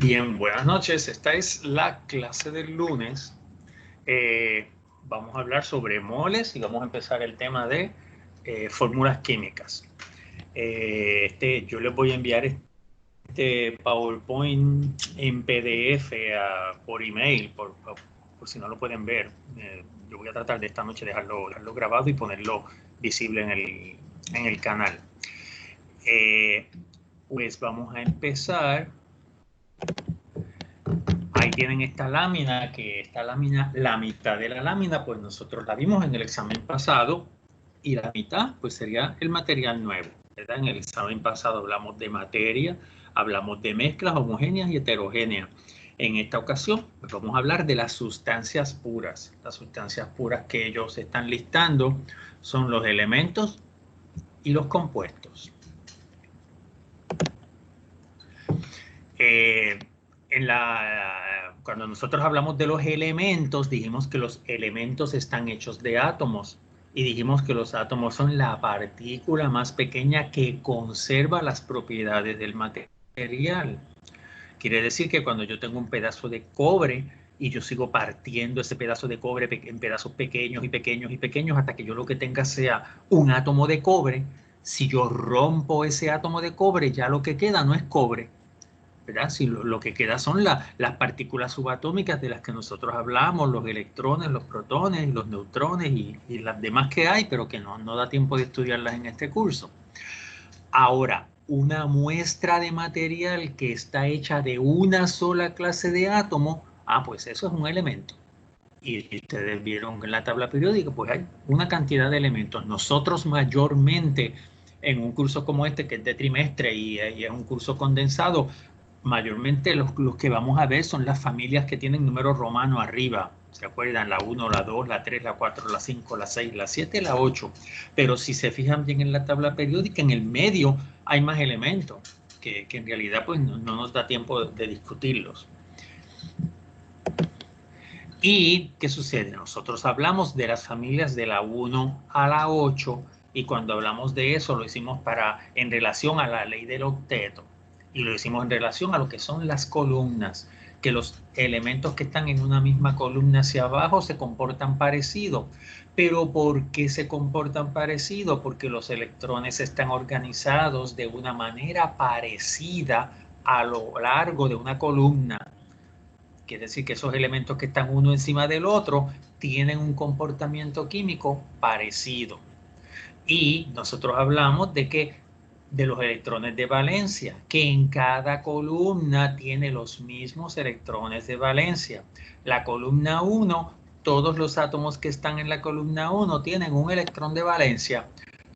Bien, buenas noches. Esta es la clase del lunes. Vamos a hablar sobre moles y vamos a empezar el tema de fórmulas químicas. Yo les voy a enviar este PowerPoint en PDF por email, por si no lo pueden ver. Yo voy a tratar de esta noche dejarlo grabado y ponerlo visible en el canal. Pues vamos a empezar. Ahí tienen esta lámina, la mitad de la lámina, pues nosotros la vimos en el examen pasado y la mitad, pues sería el material nuevo, ¿verdad? En el examen pasado hablamos de materia, hablamos de mezclas homogéneas y heterogéneas. En esta ocasión, pues vamos a hablar de las sustancias puras. Las sustancias puras que ellos están listando son los elementos y los compuestos. Cuando nosotros hablamos de los elementos, dijimos que los elementos están hechos de átomos y dijimos que los átomos son la partícula más pequeña que conserva las propiedades del material. Quiere decir que cuando yo tengo un pedazo de cobre y yo sigo partiendo ese pedazo de cobre en pedazos pequeños y pequeños y pequeños hasta que yo lo que tenga sea un átomo de cobre, si yo rompo ese átomo de cobre, ya lo que queda no es cobre, ¿verdad? Si lo que queda son las partículas subatómicas de las que nosotros hablamos, los electrones, los protones, los neutrones y las demás que hay, pero que no da tiempo de estudiarlas en este curso. Ahora, una muestra de material que está hecha de una sola clase de átomo, pues eso es un elemento. Y ustedes vieron en la tabla periódica, pues hay una cantidad de elementos. Nosotros mayormente en un curso como este, que es de trimestre y es un curso condensado, mayormente los que vamos a ver son las familias que tienen número romano arriba. ¿Se acuerdan? La 1, la 2, la 3, la 4, la 5, la 6, la 7, la 8. Pero si se fijan bien en la tabla periódica, en el medio hay más elementos que en realidad pues no nos da tiempo de discutirlos. ¿Y qué sucede? Nosotros hablamos de las familias de la 1 a la 8 y cuando hablamos de eso lo hicimos en relación a la ley del octeto y lo hicimos en relación a lo que son las columnas, que los elementos que están en una misma columna hacia abajo se comportan parecido. ¿Pero por qué se comportan parecido? Porque los electrones están organizados de una manera parecida a lo largo de una columna. Quiere decir que esos elementos que están uno encima del otro tienen un comportamiento químico parecido. Y nosotros hablamos de los electrones de valencia, que en cada columna tiene los mismos electrones de valencia. La columna 1, todos los átomos que están en la columna 1 tienen un electrón de valencia.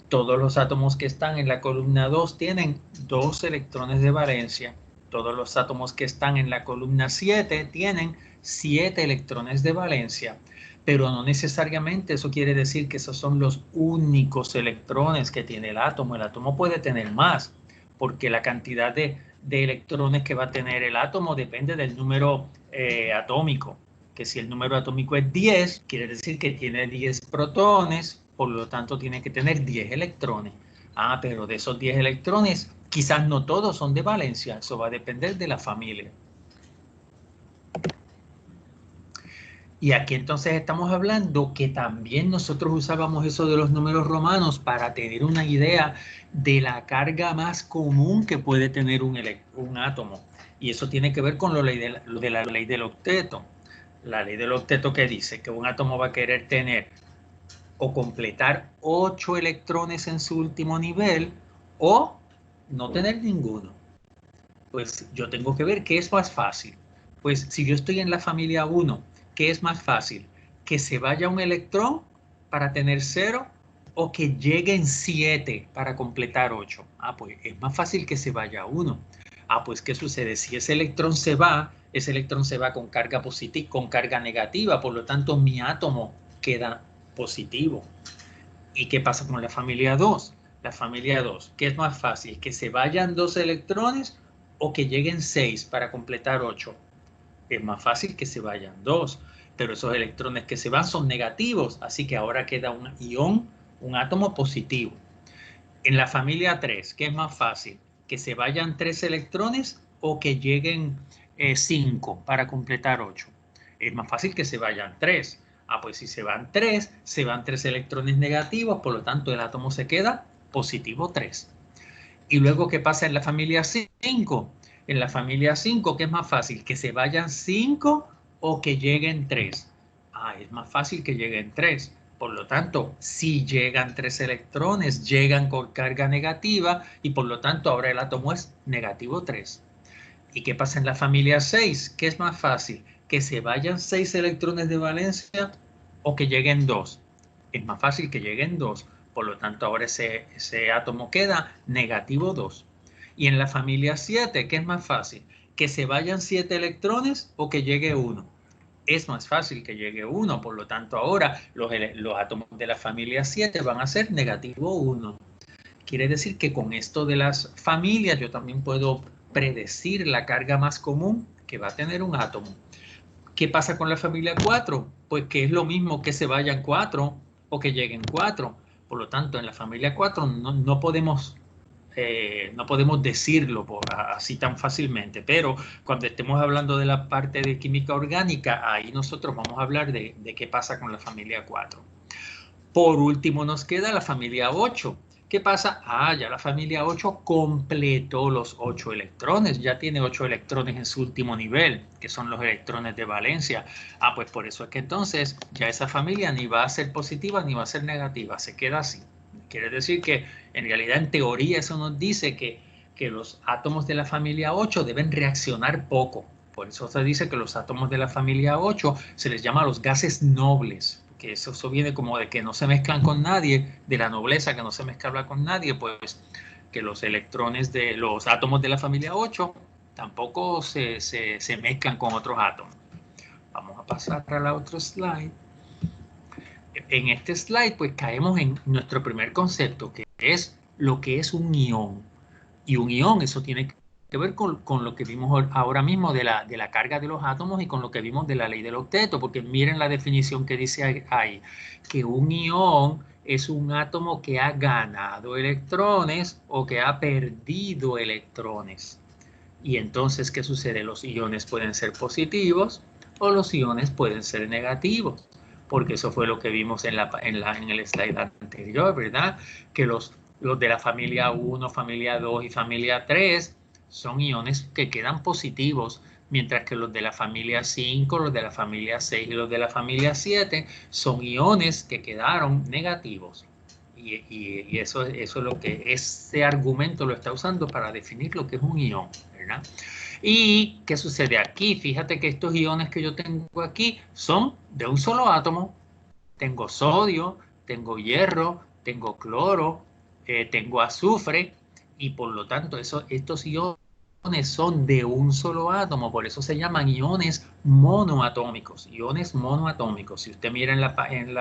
Todos los átomos que están en la columna 2 tienen 2 electrones de valencia. Todos los átomos que están en la columna 7 tienen 7 electrones de valencia. Pero no necesariamente eso quiere decir que esos son los únicos electrones que tiene el átomo. El átomo puede tener más, porque la cantidad de electrones que va a tener el átomo depende del número atómico. Que si el número atómico es 10, quiere decir que tiene 10 protones, por lo tanto tiene que tener 10 electrones. Pero de esos 10 electrones, quizás no todos son de valencia, eso va a depender de la familia. Y aquí entonces estamos hablando que también nosotros usábamos eso de los números romanos para tener una idea de la carga más común que puede tener un átomo. Y eso tiene que ver con lo de la ley del octeto. La ley del octeto que dice que un átomo va a querer tener o completar 8 electrones en su último nivel o no tener ninguno. Pues yo tengo que ver qué es más fácil. Pues si yo estoy en la familia 1, ¿qué es más fácil? ¿Que se vaya un electrón para tener 0 o que lleguen 7 para completar 8? Pues es más fácil que se vaya 1. Pues ¿qué sucede? Si ese electrón se va con carga positiva, con carga negativa, por lo tanto mi átomo queda positivo. ¿Y qué pasa con la familia 2? La familia 2, ¿qué es más fácil? ¿Que se vayan 2 electrones o que lleguen 6 para completar 8? Es más fácil que se vayan 2, pero esos electrones que se van son negativos, así que ahora queda un ion, un átomo positivo. En la familia 3, ¿qué es más fácil? ¿Que se vayan 3 electrones o que lleguen 5 para completar 8. Es más fácil que se vayan 3. Pues si se van 3, se van 3 electrones negativos, por lo tanto el átomo se queda positivo 3. Y luego, ¿qué pasa en la familia 5? En la familia 5, ¿qué es más fácil? ¿Que se vayan 5 o que lleguen 3? Es más fácil que lleguen 3. Por lo tanto, si llegan 3 electrones, llegan con carga negativa y por lo tanto ahora el átomo es negativo 3. ¿Y qué pasa en la familia 6? ¿Qué es más fácil? ¿Que se vayan 6 electrones de valencia o que lleguen 2? Es más fácil que lleguen 2. Por lo tanto, ahora ese átomo queda negativo 2. Y en la familia 7, ¿qué es más fácil? ¿Que se vayan 7 electrones o que llegue 1? Es más fácil que llegue 1. Por lo tanto, ahora los átomos de la familia 7 van a ser negativo 1. Quiere decir que con esto de las familias yo también puedo predecir la carga más común que va a tener un átomo. ¿Qué pasa con la familia 4? Pues que es lo mismo que se vayan 4 o que lleguen 4. Por lo tanto, en la familia 4 no podemos decirlo así tan fácilmente, pero cuando estemos hablando de la parte de química orgánica, ahí nosotros vamos a hablar de qué pasa con la familia 4. Por último nos queda la familia 8. ¿Qué pasa? Ya la familia 8 completó los 8 electrones, ya tiene 8 electrones en su último nivel, que son los electrones de valencia. Pues por eso es que entonces ya esa familia ni va a ser positiva ni va a ser negativa, se queda así. Quiere decir que en realidad en teoría eso nos dice que los átomos de la familia 8 deben reaccionar poco. Por eso se dice que los átomos de la familia 8 se les llama los gases nobles, que eso viene como de que no se mezclan con nadie, de la nobleza que no se mezcla con nadie, pues que los electrones de los átomos de la familia 8 tampoco se mezclan con otros átomos. Vamos a pasar a la otro slide. En este slide pues caemos en nuestro primer concepto, que es lo que es un ión. Y un ión, eso tiene que ver con lo que vimos ahora mismo de la carga de los átomos y con lo que vimos de la ley del octeto, porque miren la definición que dice ahí, que un ión es un átomo que ha ganado electrones o que ha perdido electrones. Y entonces, ¿qué sucede? Los iones pueden ser positivos o los iones pueden ser negativos, porque eso fue lo que vimos en el slide anterior, ¿verdad? Que los de la familia 1, familia 2 y familia 3 son iones que quedan positivos, mientras que los de la familia 5, los de la familia 6 y los de la familia 7 son iones que quedaron negativos. Y eso es lo que ese argumento lo está usando para definir lo que es un ión, ¿verdad? ¿Y qué sucede aquí? Fíjate que estos iones que yo tengo aquí son de un solo átomo. Tengo sodio, tengo hierro, tengo cloro, tengo azufre y por lo tanto estos iones son de un solo átomo, por eso se llaman iones monoatómicos, iones monoatómicos. Si usted mira en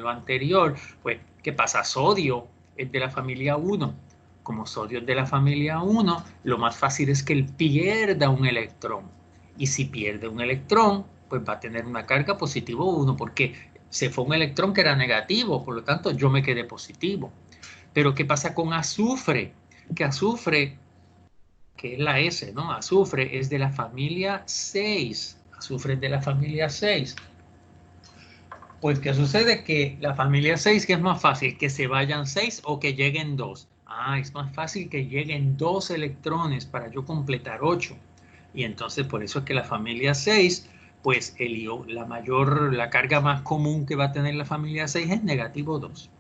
lo anterior, pues, ¿qué pasa? Sodio es de la familia 1. Como sodio es de la familia 1, lo más fácil es que él pierda un electrón. Y si pierde un electrón, pues va a tener una carga positivo 1, porque se fue un electrón que era negativo, por lo tanto yo me quedé positivo. Pero ¿qué pasa con azufre? Que azufre, que es la S, ¿no? Azufre es de la familia 6. Azufre es de la familia 6. Pues ¿qué sucede? Que la familia 6, que es más fácil, que se vayan 6 o que lleguen 2. Es más fácil que lleguen 2 electrones para yo completar 8. Y entonces por eso es que la familia 6, pues la carga más común que va a tener la familia 6 es negativo 2.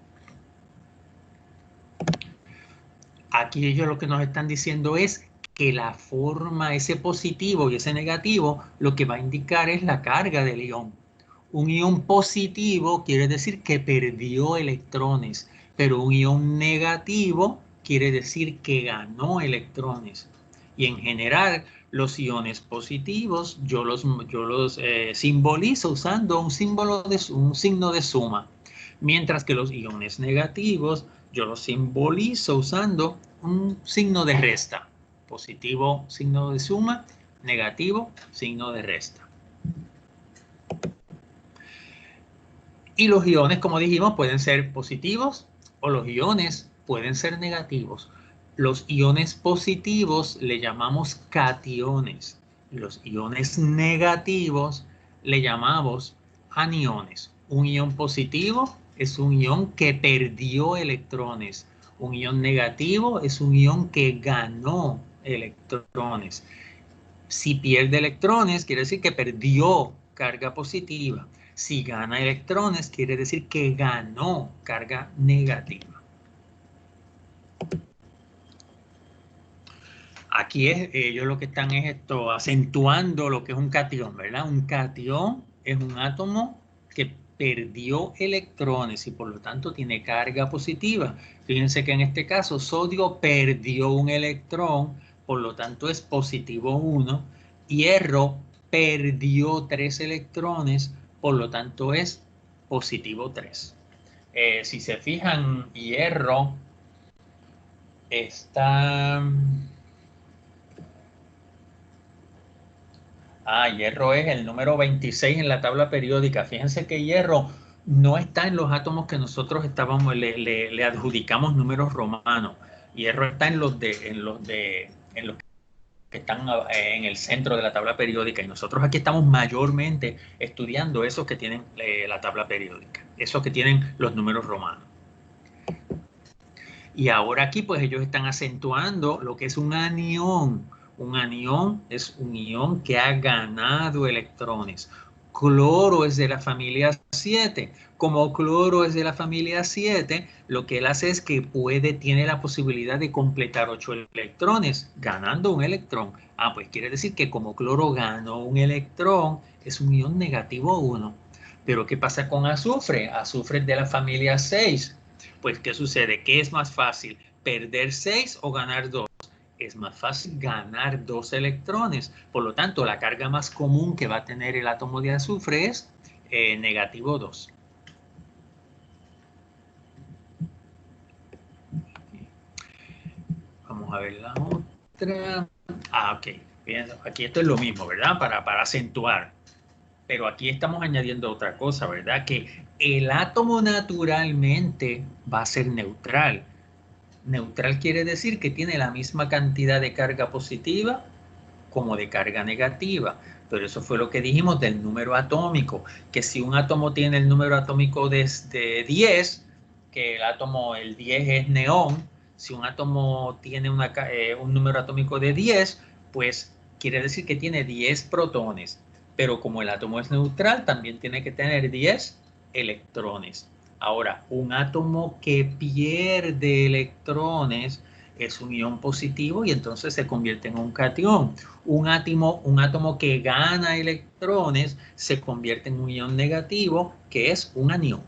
Aquí ellos lo que nos están diciendo es que la forma, ese positivo y ese negativo, lo que va a indicar es la carga del ión. Un ión positivo quiere decir que perdió electrones, pero un ión negativo quiere decir que ganó electrones. Y en general, los iones positivos yo los simbolizo usando un signo de suma, mientras que los iones negativos yo los simbolizo usando un signo de resta. Positivo, signo de suma; negativo, signo de resta. Y los iones, como dijimos, pueden ser positivos o los iones pueden ser negativos. Los iones positivos le llamamos cationes Los iones negativos le llamamos aniones. Un ion positivo es un ion que perdió electrones. Un ion negativo es un ion que ganó electrones. Si pierde electrones, quiere decir que perdió carga positiva. Si gana electrones, quiere decir que ganó carga negativa. Aquí ellos lo que están es acentuando lo que es un catión, ¿verdad? Un catión es un átomo que perdió electrones y por lo tanto tiene carga positiva. Fíjense que en este caso sodio perdió un electrón, por lo tanto es positivo 1. Hierro perdió 3 electrones, por lo tanto es positivo 3. Si se fijan, hierro está... hierro es el número 26 en la tabla periódica. Fíjense que hierro no está en los átomos que nosotros le adjudicamos números romanos. Hierro está en los que están en el centro de la tabla periódica y nosotros aquí estamos mayormente estudiando esos que tienen la tabla periódica, esos que tienen los números romanos. Y ahora aquí pues ellos están acentuando lo que es un anión. Un anión es un ion que ha ganado electrones. Cloro es de la familia 7. Como cloro es de la familia 7, lo que él hace es que tiene la posibilidad de completar 8 electrones, ganando un electrón. Pues quiere decir que como cloro ganó un electrón, es un ion negativo 1. Pero ¿qué pasa con azufre? Azufre es de la familia 6. Pues, ¿qué sucede? ¿Qué es más fácil? ¿Perder 6 o ganar 2? Es más fácil ganar 2 electrones. Por lo tanto, la carga más común que va a tener el átomo de azufre es negativo 2. Vamos a ver la otra. Ok. Bien, aquí esto es lo mismo, ¿verdad? Para acentuar. Pero aquí estamos añadiendo otra cosa, ¿verdad? Que el átomo naturalmente va a ser neutral. Neutral quiere decir que tiene la misma cantidad de carga positiva como de carga negativa. Pero eso fue lo que dijimos del número atómico, que si un átomo tiene el número atómico de 10, que el 10 es neón, si un átomo tiene un número atómico de 10, pues quiere decir que tiene 10 protones. Pero como el átomo es neutral, también tiene que tener 10 electrones. Ahora, un átomo que pierde electrones es un ion positivo y entonces se convierte en un catión. Un átomo que gana electrones se convierte en un ion negativo, que es un anión.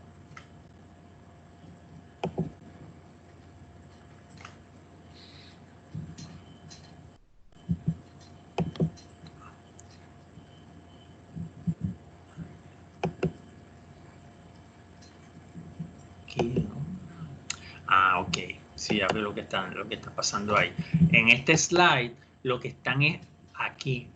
Ok. Sí, ya veo lo que está pasando ahí. En este slide, lo que están es aquí,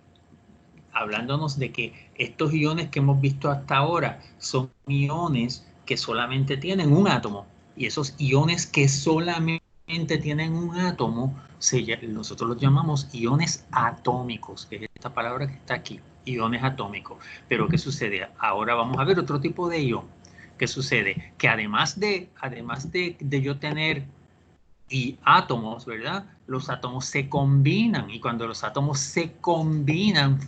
hablándonos de que estos iones que hemos visto hasta ahora son iones que solamente tienen un átomo. Y esos iones que solamente tienen un átomo, nosotros los llamamos iones atómicos, que es esta palabra que está aquí, iones atómicos. Pero ¿qué sucede? Ahora vamos a ver otro tipo de ion. ¿Qué sucede? Que además de yo tener átomos, ¿verdad? Los átomos se combinan y cuando los átomos se combinan,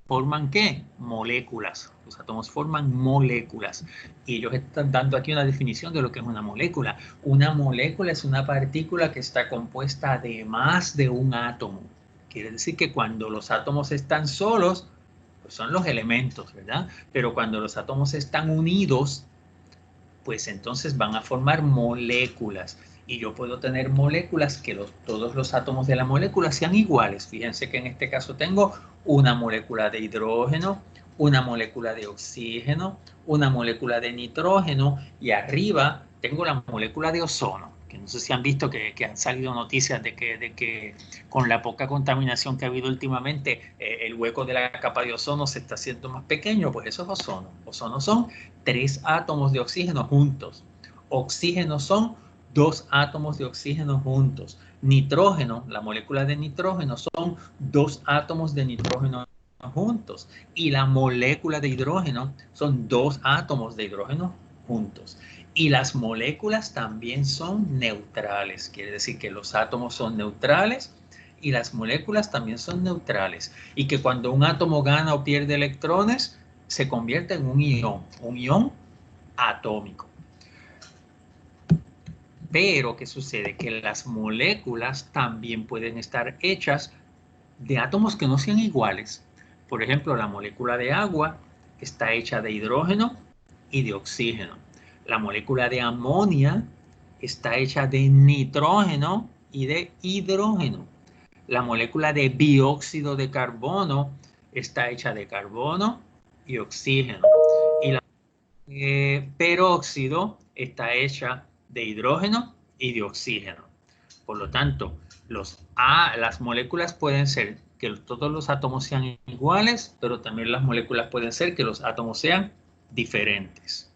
¿forman qué? Moléculas. Los átomos forman moléculas. Y ellos están dando aquí una definición de lo que es una molécula. Una molécula es una partícula que está compuesta de más de un átomo. Quiere decir que cuando los átomos están solos, pues son los elementos, ¿verdad? Pero cuando los átomos están unidos, pues entonces van a formar moléculas. Y yo puedo tener moléculas que todos los átomos de la molécula sean iguales. Fíjense que en este caso tengo una molécula de hidrógeno, una molécula de oxígeno, una molécula de nitrógeno y arriba tengo la molécula de ozono. Que no sé si han visto que han salido noticias de que con la poca contaminación que ha habido últimamente, el hueco de la capa de ozono se está haciendo más pequeño. Pues eso es ozono. Ozono son 3 átomos de oxígeno juntos. Oxígeno son dos átomos de oxígeno juntos. Nitrógeno, la molécula de nitrógeno, son dos átomos de nitrógeno juntos. Y la molécula de hidrógeno son dos átomos de hidrógeno juntos. Y las moléculas también son neutrales. Quiere decir que los átomos son neutrales y las moléculas también son neutrales. Y que cuando un átomo gana o pierde electrones, se convierte en un ion atómico. Pero, ¿qué sucede? Que las moléculas también pueden estar hechas de átomos que no sean iguales. Por ejemplo, la molécula de agua está hecha de hidrógeno y de oxígeno. La molécula de amonia está hecha de nitrógeno y de hidrógeno. La molécula de dióxido de carbono está hecha de carbono y oxígeno. Y la peróxido está hecha de hidrógeno y de oxígeno. Por lo tanto, las moléculas pueden ser que todos los átomos sean iguales, pero también las moléculas pueden ser que los átomos sean diferentes.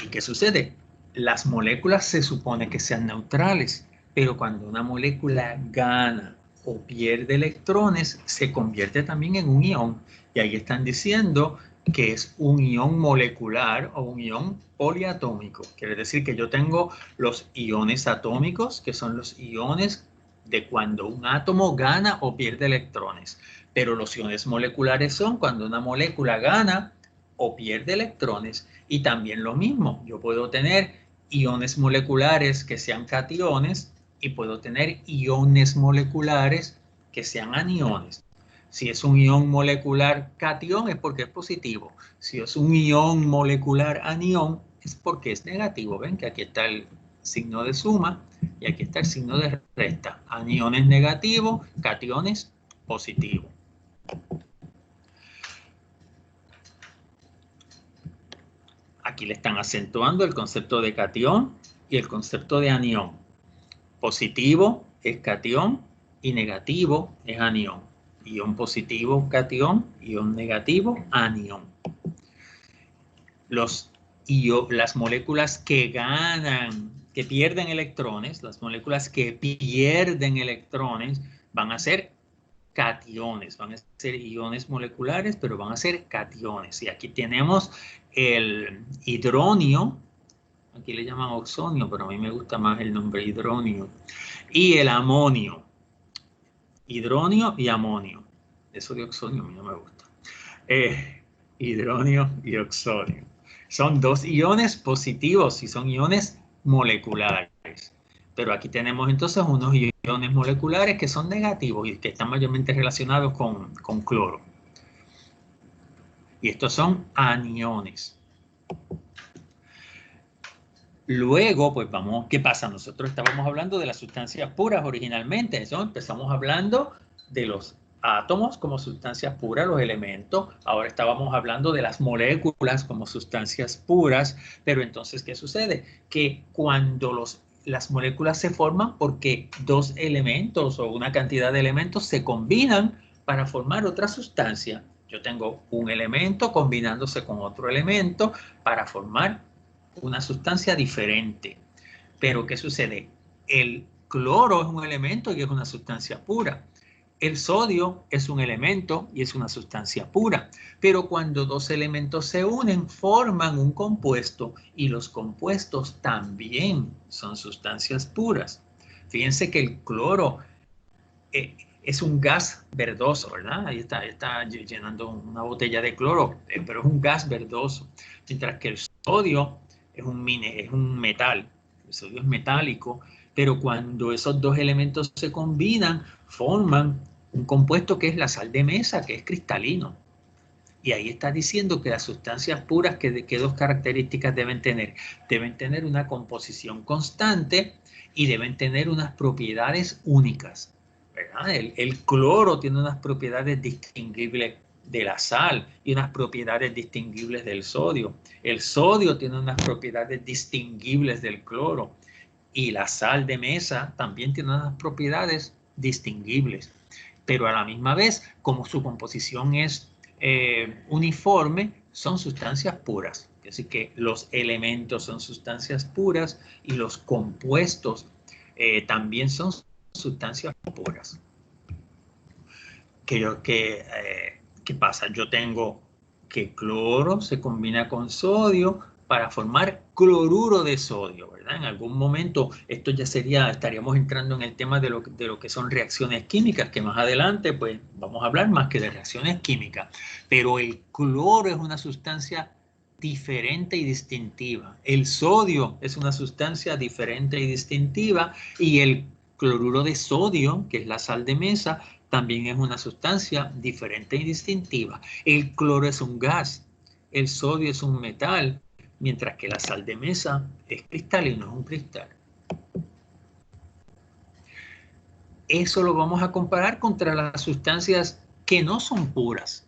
¿Y qué sucede? Las moléculas se supone que sean neutrales, pero cuando una molécula gana o pierde electrones, se convierte también en un ion. Y ahí están diciendo que es un ion molecular o un ion poliatómico. Quiere decir que yo tengo los iones atómicos, que son los iones de cuando un átomo gana o pierde electrones. Pero los iones moleculares son cuando una molécula gana o pierde electrones. Y también lo mismo, yo puedo tener iones moleculares que sean cationes y puedo tener iones moleculares que sean aniones. Si es un ion molecular cation es porque es positivo. Si es un ion molecular anión es porque es negativo. Ven que aquí está el signo de suma y aquí está el signo de resta. Aniones negativo, cationes positivo. Aquí le están acentuando el concepto de catión y el concepto de anión. Positivo es catión y negativo es anión. Ion positivo, catión, ion negativo, anión. Las moléculas que ganan, que pierden electrones, las moléculas que pierden electrones van a ser cationes, van a ser iones moleculares, pero van a ser cationes. Y aquí tenemos el hidronio, aquí le llaman oxonio, pero a mí me gusta más el nombre hidronio, y el amonio, hidronio y amonio. Eso de oxonio a mí no me gusta. Hidronio y oxonio. Son dos iones positivos y son iones moleculares. Pero aquí tenemos entonces unos iones moleculares que son negativos y que están mayormente relacionados con cloro. Y estos son aniones. Luego, pues vamos, ¿qué pasa? Nosotros estábamos hablando de las sustancias puras originalmente. Eso empezamos hablando de los átomos como sustancias puras, los elementos. Ahora estábamos hablando de las moléculas como sustancias puras. Pero entonces, ¿qué sucede? Que cuando las moléculas se forman porque dos elementos o una cantidad de elementos se combinan para formar otra sustancia. Yo tengo un elemento combinándose con otro elemento para formar una sustancia diferente. Pero ¿qué sucede? El cloro es un elemento y es una sustancia pura. El sodio es un elemento y es una sustancia pura. Pero cuando dos elementos se unen, forman un compuesto y los compuestos también son sustancias puras. Fíjense que el cloro es un gas verdoso, ¿verdad? Ahí está llenando una botella de cloro, pero es un gas verdoso. Mientras que el sodio es un metal, el sodio es metálico, pero cuando esos dos elementos se combinan, forman un compuesto que es la sal de mesa, que es cristalino. Y ahí está diciendo que las sustancias puras, ¿qué dos características deben tener? Deben tener una composición constante y deben tener unas propiedades únicas, ¿verdad? El cloro tiene unas propiedades distinguibles de la sal y unas propiedades distinguibles del sodio. El sodio tiene unas propiedades distinguibles del cloro y la sal de mesa también tiene unas propiedades distinguibles. Pero a la misma vez, como su composición es uniforme, son sustancias puras. Así que los elementos son sustancias puras y los compuestos también son sustancias puras. ¿Qué pasa? Yo tengo que cloro se combina con sodio para formar cloruro de sodio, ¿verdad? En algún momento esto ya estaríamos entrando en el tema de lo que son reacciones químicas, que más adelante pues vamos a hablar más que de reacciones químicas. Pero el cloro es una sustancia diferente y distintiva. El sodio es una sustancia diferente y distintiva, y el cloruro de sodio, que es la sal de mesa, también es una sustancia diferente y distintiva. El cloro es un gas, el sodio es un metal, mientras que la sal de mesa es cristalino, es un cristal. Eso lo vamos a comparar contra las sustancias que no son puras.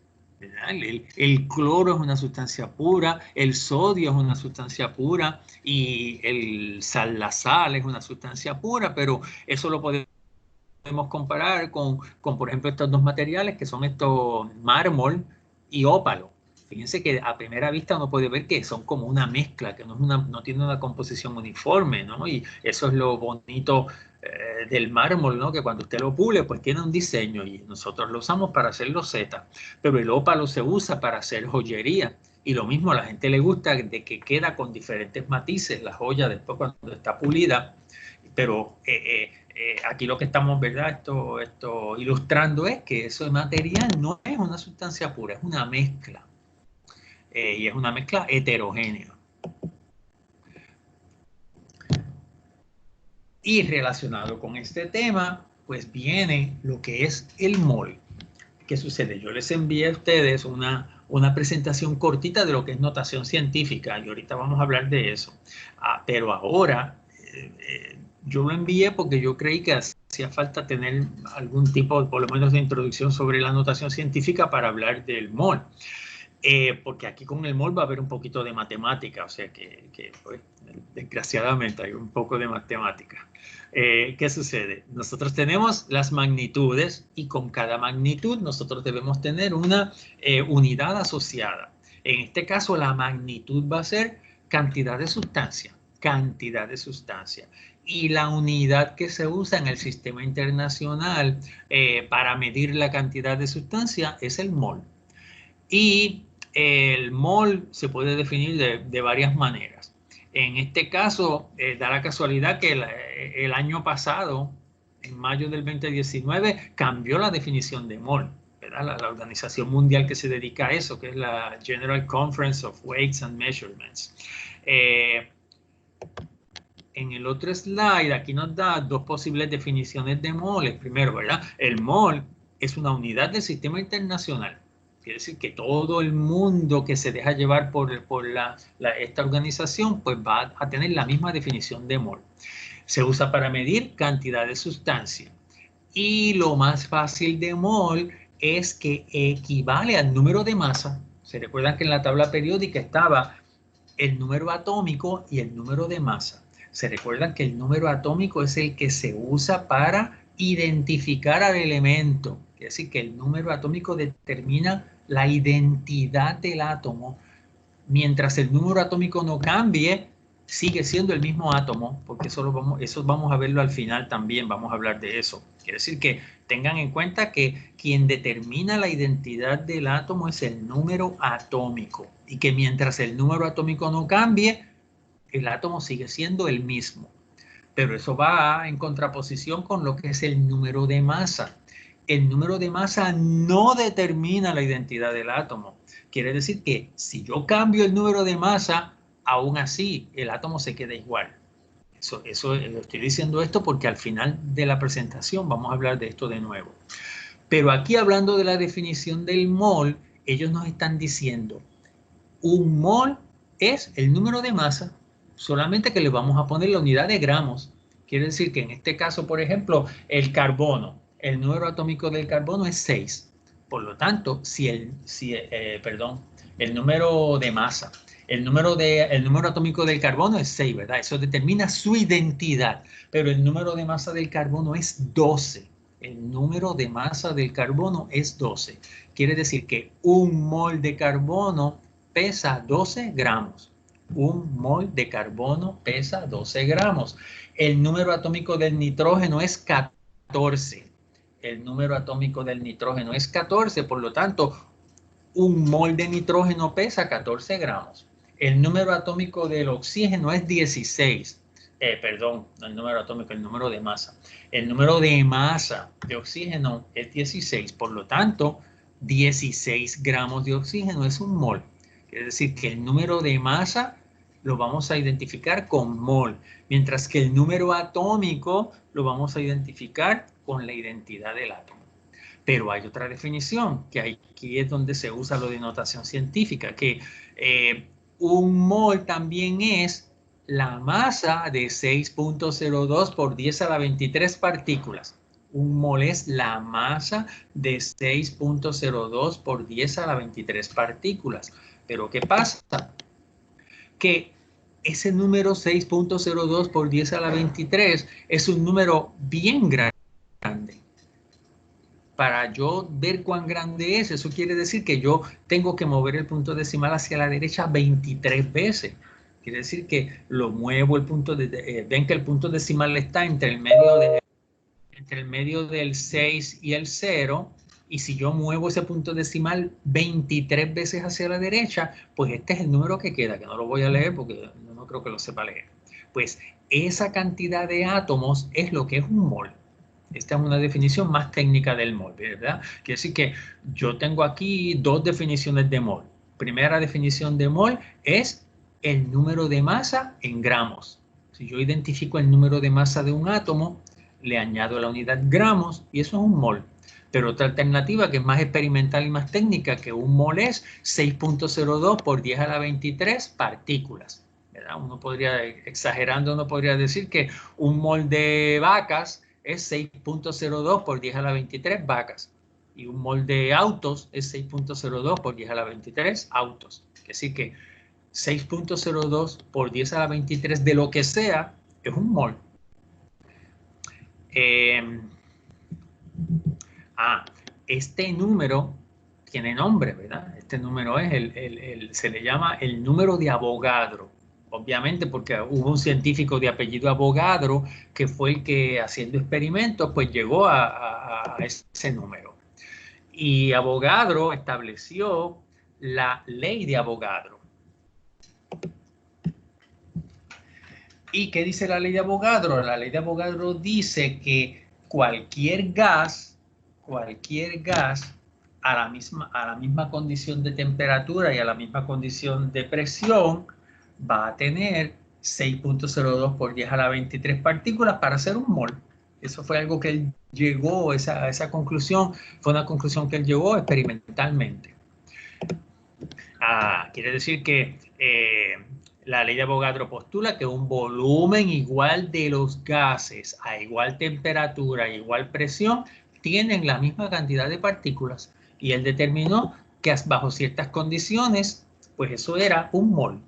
El cloro es una sustancia pura, el sodio es una sustancia pura y la sal es una sustancia pura, pero eso lo podemos comparar con, por ejemplo, estos dos materiales que son estos mármol y ópalo. Fíjense que a primera vista uno puede ver que son como una mezcla, que no tiene una composición uniforme, ¿no? Y eso es lo bonito del mármol, ¿no? Que cuando usted lo pule, pues tiene un diseño y nosotros lo usamos para hacer losetas, pero el ópalo se usa para hacer joyería. Y lo mismo a la gente le gusta de que queda con diferentes matices la joya después cuando está pulida, pero aquí lo que estamos, ¿verdad? Esto ilustrando es que ese material no es una sustancia pura, es una mezcla. Y es una mezcla heterogénea. Y relacionado con este tema, pues viene lo que es el mol. ¿Qué sucede? Yo les envié a ustedes una presentación cortita de lo que es notación científica y ahorita vamos a hablar de eso. Pero ahora yo lo envié porque yo creí que hacía falta tener algún tipo, por lo menos, de introducción sobre la notación científica para hablar del mol. Porque aquí con el mol va a haber un poquito de matemática, o sea que pues, desgraciadamente hay un poco de matemática. ¿Qué sucede? Nosotros tenemos las magnitudes y con cada magnitud nosotros debemos tener una unidad asociada. En este caso la magnitud va a ser cantidad de sustancia, cantidad de sustancia. Y la unidad que se usa en el sistema internacional para medir la cantidad de sustancia es el mol. Y el mol se puede definir de varias maneras. En este caso, da la casualidad que el año pasado, en mayo del 2019, cambió la definición de mol. La organización mundial que se dedica a eso, que es la General Conference of Weights and Measurements. En el otro slide, aquí nos da dos posibles definiciones de moles. Primero, ¿verdad? El mol es una unidad del sistema internacional. Quiere decir que todo el mundo que se deja llevar por esta organización pues va a tener la misma definición de mol. Se usa para medir cantidad de sustancia. Y lo más fácil de mol es que equivale al número de masa. Se recuerdan que en la tabla periódica estaba el número atómico y el número de masa. Se recuerdan que el número atómico es el que se usa para identificar al elemento. Quiere decir que el número atómico determina la identidad del átomo. Mientras el número atómico no cambie, sigue siendo el mismo átomo, porque eso vamos a verlo al final también, vamos a hablar de eso. Quiere decir que tengan en cuenta que quien determina la identidad del átomo es el número atómico y que mientras el número atómico no cambie, el átomo sigue siendo el mismo. Pero eso va en contraposición con lo que es el número de masa. El número de masa no determina la identidad del átomo. Quiere decir que si yo cambio el número de masa, aún así el átomo se queda igual. Eso lo estoy diciendo esto porque al final de la presentación vamos a hablar de esto de nuevo. Pero aquí, hablando de la definición del mol, ellos nos están diciendo un mol es el número de masa, solamente que le vamos a poner la unidad de gramos. Quiere decir que en este caso, por ejemplo, el carbono, el número atómico del carbono es 6. Por lo tanto, el número de masa, el número atómico del carbono es 6, ¿verdad? Eso determina su identidad, pero el número de masa del carbono es 12. El número de masa del carbono es 12. Quiere decir que un mol de carbono pesa 12 gramos. Un mol de carbono pesa 12 gramos. El número atómico del nitrógeno es 14. El número atómico del nitrógeno es 14, por lo tanto, un mol de nitrógeno pesa 14 gramos. El número atómico del oxígeno es 16. Perdón, no el número atómico, el número de masa. El número de masa de oxígeno es 16, por lo tanto, 16 gramos de oxígeno es un mol. Quiere decir que el número de masa lo vamos a identificar con mol, mientras que el número atómico lo vamos a identificar con la identidad del átomo. Pero hay otra definición, que aquí es donde se usa lo de notación científica, que un mol también es la masa de 6.02 por 10 a la 23 partículas. Un mol es la masa de 6.02 por 10 a la 23 partículas. Pero ¿qué pasa? Que ese número 6.02 por 10 a la 23 es un número bien grande. Para yo ver cuán grande es, eso quiere decir que yo tengo que mover el punto decimal hacia la derecha 23 veces. Quiere decir que lo muevo el punto de, ven que el punto decimal está entre el medio del 6 y el 0, y si yo muevo ese punto decimal 23 veces hacia la derecha, pues este es el número que queda, que no lo voy a leer porque no creo que lo sepa leer. Pues esa cantidad de átomos es lo que es un mol. Esta es una definición más técnica del mol, ¿verdad? Quiere decir que yo tengo aquí dos definiciones de mol. Primera definición de mol es el número de masa en gramos. Si yo identifico el número de masa de un átomo, le añado la unidad gramos y eso es un mol. Pero otra alternativa que es más experimental y más técnica que un mol es 6.02 por 10 a la 23 partículas, ¿verdad? Uno podría, exagerando, uno podría decir que un mol de vacas es 6.02 por 10 a la 23 vacas. Y un mol de autos es 6.02 por 10 a la 23 autos. Es decir que 6.02 por 10 a la 23 de lo que sea es un mol. Este número tiene nombre, ¿verdad? Este número es se le llama el número de Avogadro. Obviamente porque hubo un científico de apellido Avogadro que fue el que haciendo experimentos pues llegó a ese número. Y Avogadro estableció la ley de Avogadro. ¿Y qué dice la ley de Avogadro? La ley de Avogadro dice que cualquier gas a la misma condición de temperatura y a la misma condición de presión va a tener 6.02 por 10 a la 23 partículas para hacer un mol. Eso fue algo que él llegó, esa conclusión fue una conclusión que él llegó experimentalmente. Quiere decir que la ley de Avogadro postula que un volumen igual de los gases a igual temperatura, a igual presión, tienen la misma cantidad de partículas. Y él determinó que bajo ciertas condiciones, pues eso era un mol.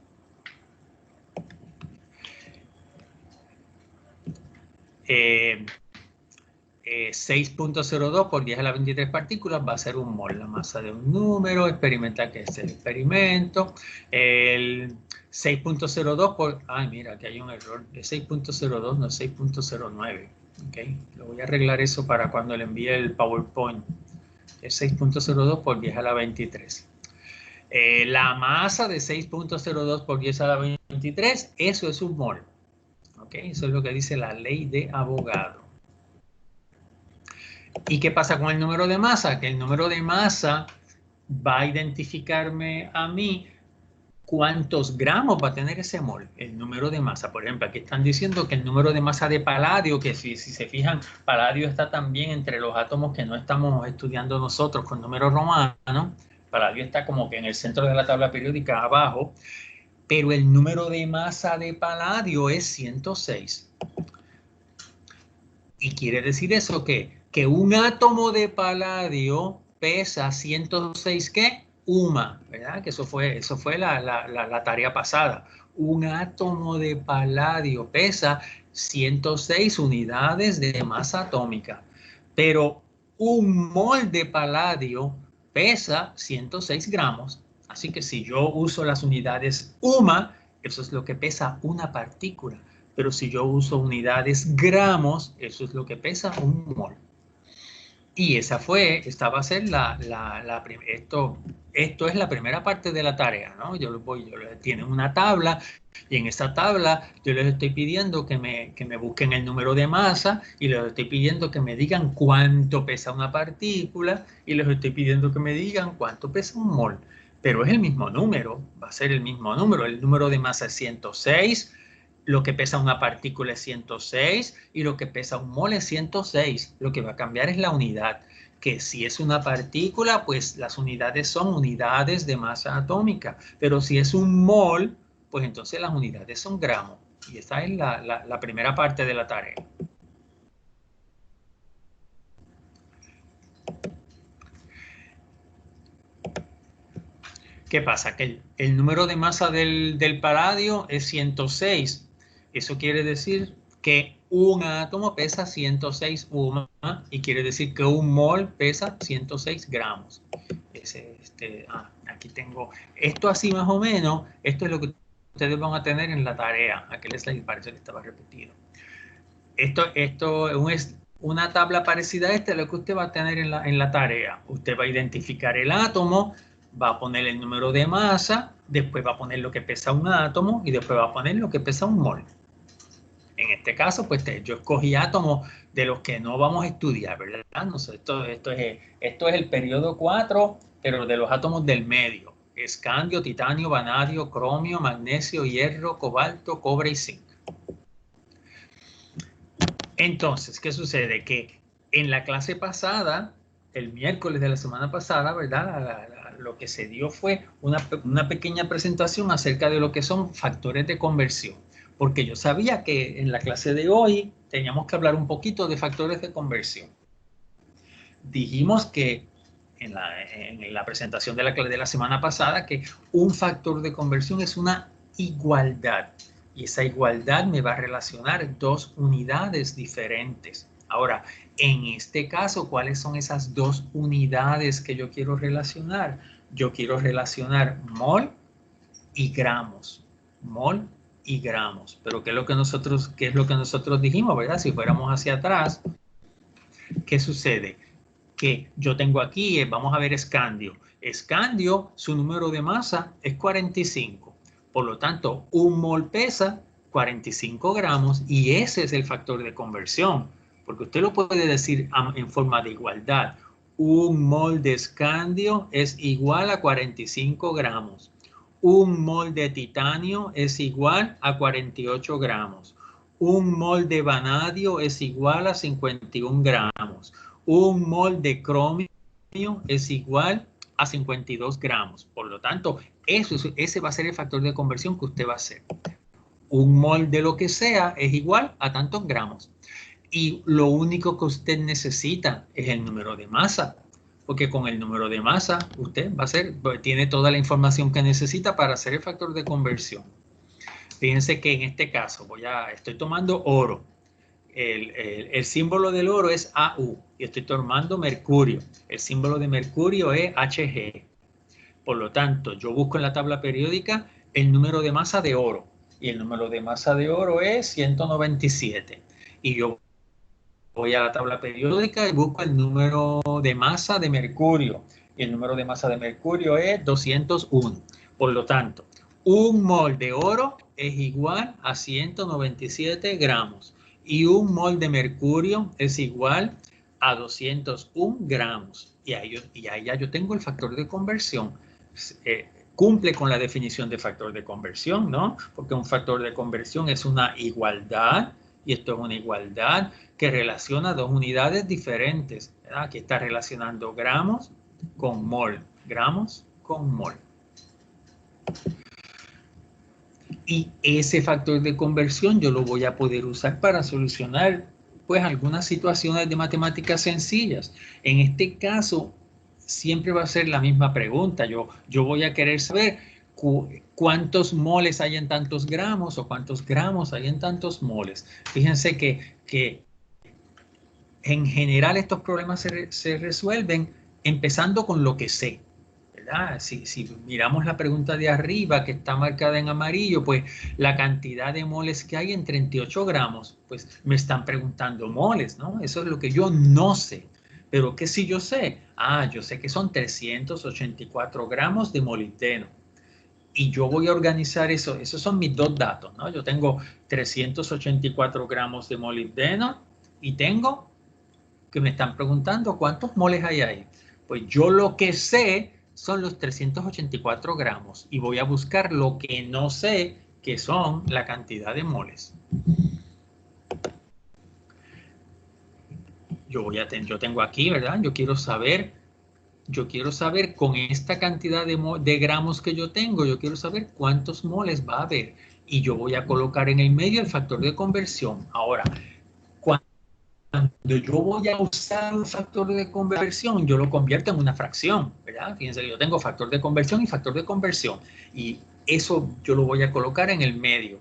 Eh, 6.02 por 10 a la 23 partículas va a ser un mol, la masa de un número experimental, que es el experimento. El 6.02 por... Ay, mira, aquí hay un error. Es 6.02, no es 6.09. Okay. Lo voy a arreglar eso para cuando le envíe el PowerPoint. Es 6.02 por 10 a la 23. La masa de 6.02 por 10 a la 23, eso es un mol. Okay. Eso es lo que dice la ley de Avogadro. ¿Y qué pasa con el número de masa? Que el número de masa va a identificarme a mí cuántos gramos va a tener ese mol, el número de masa. Por ejemplo, aquí están diciendo que el número de masa de paladio, que si se fijan, paladio está también entre los átomos que no estamos estudiando nosotros con números romanos. Paladio está como que en el centro de la tabla periódica abajo, pero el número de masa de paladio es 106. ¿Y quiere decir eso qué? Que un átomo de paladio pesa 106, ¿qué? UMA, ¿verdad? Que eso fue la tarea pasada. Un átomo de paladio pesa 106 unidades de masa atómica, pero un mol de paladio pesa 106 gramos. Así que si yo uso las unidades UMA, eso es lo que pesa una partícula. Pero si yo uso unidades gramos, eso es lo que pesa un mol. Y esta va a ser esto es la primera parte de la tarea, ¿no? Tienen una tabla y en esta tabla yo les estoy pidiendo que me busquen el número de masa y les estoy pidiendo que me digan cuánto pesa una partícula y les estoy pidiendo que me digan cuánto pesa un mol. Pero es el mismo número, va a ser el mismo número. El número de masa es 106. Lo que pesa una partícula es 106 y lo que pesa un mol es 106. Lo que va a cambiar es la unidad, que si es una partícula, pues las unidades son unidades de masa atómica. Pero si es un mol, pues entonces las unidades son gramos. Y esta es la primera parte de la tarea. ¿Qué pasa? Que el número de masa del paladio es 106. Eso quiere decir que un átomo pesa 106 UMA y quiere decir que un mol pesa 106 gramos. Aquí tengo esto así más o menos. Esto es lo que ustedes van a tener en la tarea. Aquel slide parece que estaba repetido. Esto es una tabla parecida a esta, lo que usted va a tener en la tarea. Usted va a identificar el átomo, va a poner el número de masa, después va a poner lo que pesa un átomo y después va a poner lo que pesa un mol. En este caso, pues yo escogí átomos de los que no vamos a estudiar, ¿verdad? No sé, esto es el periodo 4, pero de los átomos del medio. Escandio, titanio, vanadio, cromio, magnesio, hierro, cobalto, cobre y zinc. Entonces, ¿qué sucede? Que en la clase pasada, el miércoles de la semana pasada, ¿verdad? Lo que se dio fue una pequeña presentación acerca de lo que son factores de conversión. Porque yo sabía que en la clase de hoy teníamos que hablar un poquito de factores de conversión. Dijimos que en la presentación de la semana pasada que un factor de conversión es una igualdad. Y esa igualdad me va a relacionar dos unidades diferentes. Ahora, en este caso, ¿cuáles son esas dos unidades que yo quiero relacionar? Yo quiero relacionar mol y gramos. Mol y gramos. Pero ¿qué es lo que nosotros dijimos, verdad? Si fuéramos hacia atrás, ¿qué sucede? Que yo tengo aquí, vamos a ver escandio. Escandio, su número de masa es 45. Por lo tanto, un mol pesa 45 gramos y ese es el factor de conversión. Porque usted lo puede decir en forma de igualdad. Un mol de escandio es igual a 45 gramos. Un mol de titanio es igual a 48 gramos. Un mol de vanadio es igual a 51 gramos. Un mol de cromio es igual a 52 gramos. Por lo tanto, ese va a ser el factor de conversión que usted va a hacer. Un mol de lo que sea es igual a tantos gramos. Y lo único que usted necesita es el número de masa. Porque con el número de masa usted tiene toda la información que necesita para hacer el factor de conversión. Fíjense que en este caso estoy tomando oro. El símbolo del oro es AU y estoy tomando mercurio. El símbolo de mercurio es Hg. Por lo tanto, yo busco en la tabla periódica el número de masa de oro y el número de masa de oro es 197. Y yo voy a la tabla periódica y busco el número de masa de mercurio y el número de masa de mercurio es 201. Por lo tanto, un mol de oro es igual a 197 gramos. Y un mol de mercurio es igual a 201 gramos. Y ahí ya yo tengo el factor de conversión. Cumple con la definición de factor de conversión, ¿no? Porque un factor de conversión es una igualdad, y esto es una igualdad que relaciona dos unidades diferentes, ¿verdad? Aquí está relacionando gramos con mol, gramos con mol. Y ese factor de conversión yo lo voy a poder usar para solucionar pues algunas situaciones de matemáticas sencillas. En este caso siempre va a ser la misma pregunta. Yo voy a querer saber cuántos moles hay en tantos gramos o cuántos gramos hay en tantos moles. Fíjense que en general estos problemas se resuelven empezando con lo que sé. ¿verdad? Si miramos la pregunta de arriba que está marcada en amarillo, pues la cantidad de moles que hay en 38 gramos, pues me están preguntando moles, ¿no? Eso es lo que yo no sé. Pero ¿qué sí yo sé? Ah, yo sé que son 384 gramos de molibdeno. Y yo voy a organizar eso. Esos son mis dos datos, ¿no? Yo tengo 384 gramos de molibdeno y tengo que me están preguntando cuántos moles hay ahí. Pues yo lo que sé son los 384 gramos y voy a buscar lo que no sé, que son la cantidad de moles. Yo tengo aquí, ¿verdad? Yo quiero saber con esta cantidad de gramos que yo tengo, yo quiero saber cuántos moles va a haber. Y yo voy a colocar en el medio el factor de conversión. Ahora, cuando yo voy a usar un factor de conversión, yo lo convierto en una fracción, ¿verdad? Fíjense que yo tengo factor de conversión y factor de conversión. Y eso yo lo voy a colocar en el medio.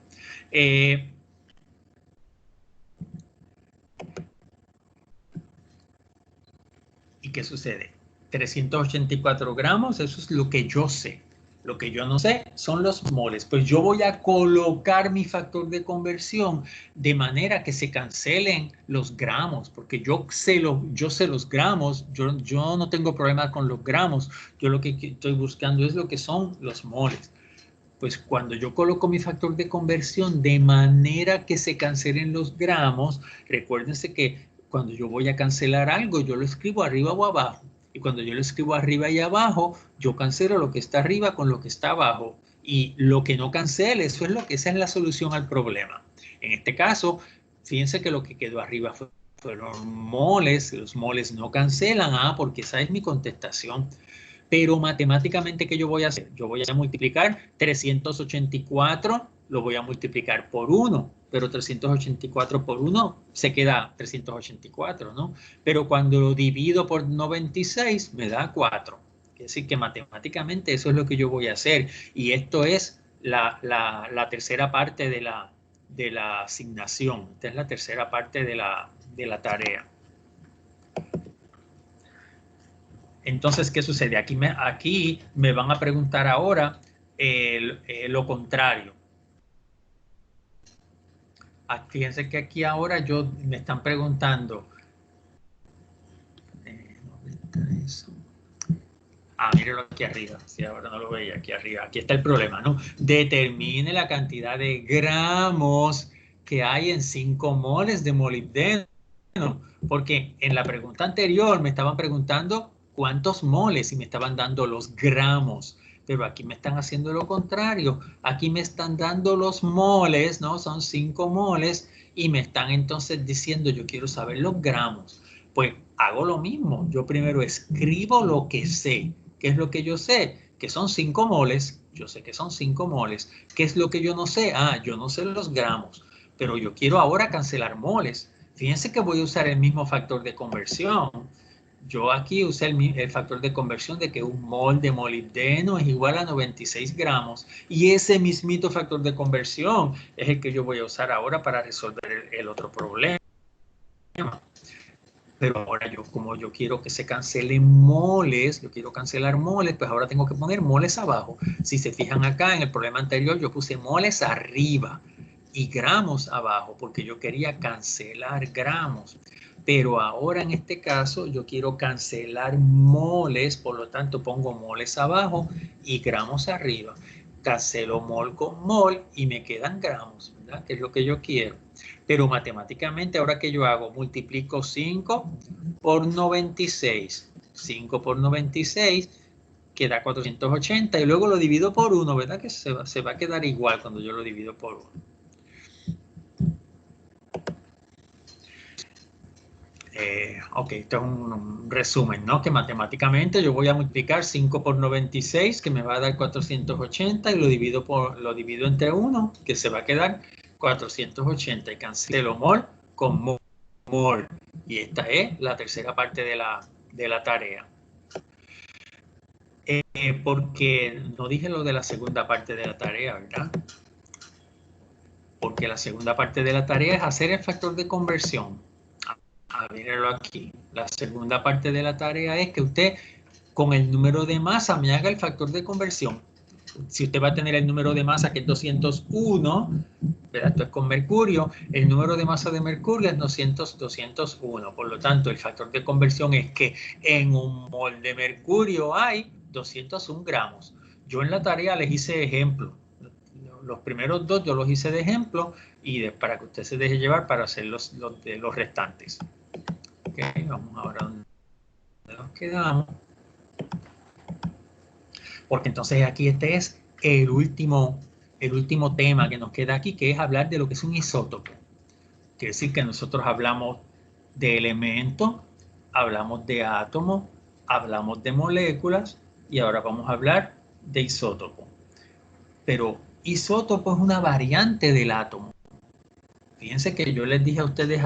¿Y qué sucede? 384 gramos, eso es lo que yo sé. Lo que yo no sé son los moles. Pues yo voy a colocar mi factor de conversión de manera que se cancelen los gramos, porque yo sé los gramos, yo no tengo problema con los gramos, yo lo que estoy buscando es lo que son los moles. Pues cuando yo coloco mi factor de conversión de manera que se cancelen los gramos, recuérdense que cuando yo voy a cancelar algo, yo lo escribo arriba o abajo. Y cuando yo lo escribo arriba y abajo, yo cancelo lo que está arriba con lo que está abajo. Y lo que no cancele, esa es la solución al problema. En este caso, fíjense que lo que quedó arriba fueron moles. Los moles no cancelan, porque esa es mi contestación. Pero matemáticamente, ¿qué yo voy a hacer? Yo voy a multiplicar 384, lo voy a multiplicar por 1, pero 384 por 1 se queda 384, ¿no? Pero cuando lo divido por 96 me da 4. Quiere decir que matemáticamente eso es lo que yo voy a hacer. Y esto es la tercera parte de la asignación. Esta es la tercera parte de la tarea. Entonces, ¿qué sucede? Aquí me van a preguntar ahora lo contrario. Fíjense que aquí ahora me están preguntando. ¿Dónde está eso? Mírenlo aquí arriba. Sí, ahora no lo veía aquí arriba. Aquí está el problema, ¿no? Determine la cantidad de gramos que hay en 5 moles de molibdeno. Porque en la pregunta anterior me estaban preguntando cuántos moles y me estaban dando los gramos. Pero aquí me están haciendo lo contrario. Aquí me están dando los moles, ¿no? Son 5 moles y me están entonces diciendo yo quiero saber los gramos. Pues hago lo mismo. Yo primero escribo lo que sé. ¿Qué es lo que yo sé? Que son 5 moles. Yo sé que son 5 moles. ¿Qué es lo que yo no sé? Yo no sé los gramos. Pero yo quiero ahora cancelar moles. Fíjense que voy a usar el mismo factor de conversión. Yo aquí usé el factor de conversión de que un mol de molibdeno es igual a 96 gramos. Y ese mismito factor de conversión es el que yo voy a usar ahora para resolver el otro problema. Pero ahora como yo quiero que se cancelen moles, yo quiero cancelar moles, pues ahora tengo que poner moles abajo. Si se fijan acá, en el problema anterior yo puse moles arriba y gramos abajo, porque yo quería cancelar gramos. Pero ahora en este caso yo quiero cancelar moles, por lo tanto pongo moles abajo y gramos arriba. Cancelo mol con mol y me quedan gramos, ¿verdad? Que es lo que yo quiero. Pero matemáticamente, ahora que yo hago, multiplico 5 por 96. 5 por 96 queda 480 y luego lo divido por 1, ¿verdad? Que se va a quedar igual cuando yo lo divido por 1. Ok, esto es un resumen, ¿no? Que matemáticamente yo voy a multiplicar 5 por 96, que me va a dar 480, y lo divido entre 1, que se va a quedar 480, y cancelo mol con mol. Y esta es la tercera parte de la tarea. Porque no dije lo de la segunda parte de la tarea, ¿verdad? Porque la segunda parte de la tarea es hacer el factor de conversión. Mírenlo aquí. La segunda parte de la tarea es que usted con el número de masa me haga el factor de conversión. Si usted va a tener el número de masa que es 201, ¿verdad? Esto es con mercurio, el número de masa de mercurio es 201. Por lo tanto, el factor de conversión es que en un mol de mercurio hay 201 gramos. Yo en la tarea les hice ejemplo. Los primeros dos yo los hice de ejemplo y para que usted se deje llevar para hacer los restantes. Ok, vamos ahora a donde nos quedamos. Porque entonces aquí este es el último tema que nos queda aquí, que es hablar de lo que es un isótopo. Quiere decir que nosotros hablamos de elementos, hablamos de átomos, hablamos de moléculas y ahora vamos a hablar de isótopo. Pero isótopo es una variante del átomo. Fíjense que yo les dije a ustedes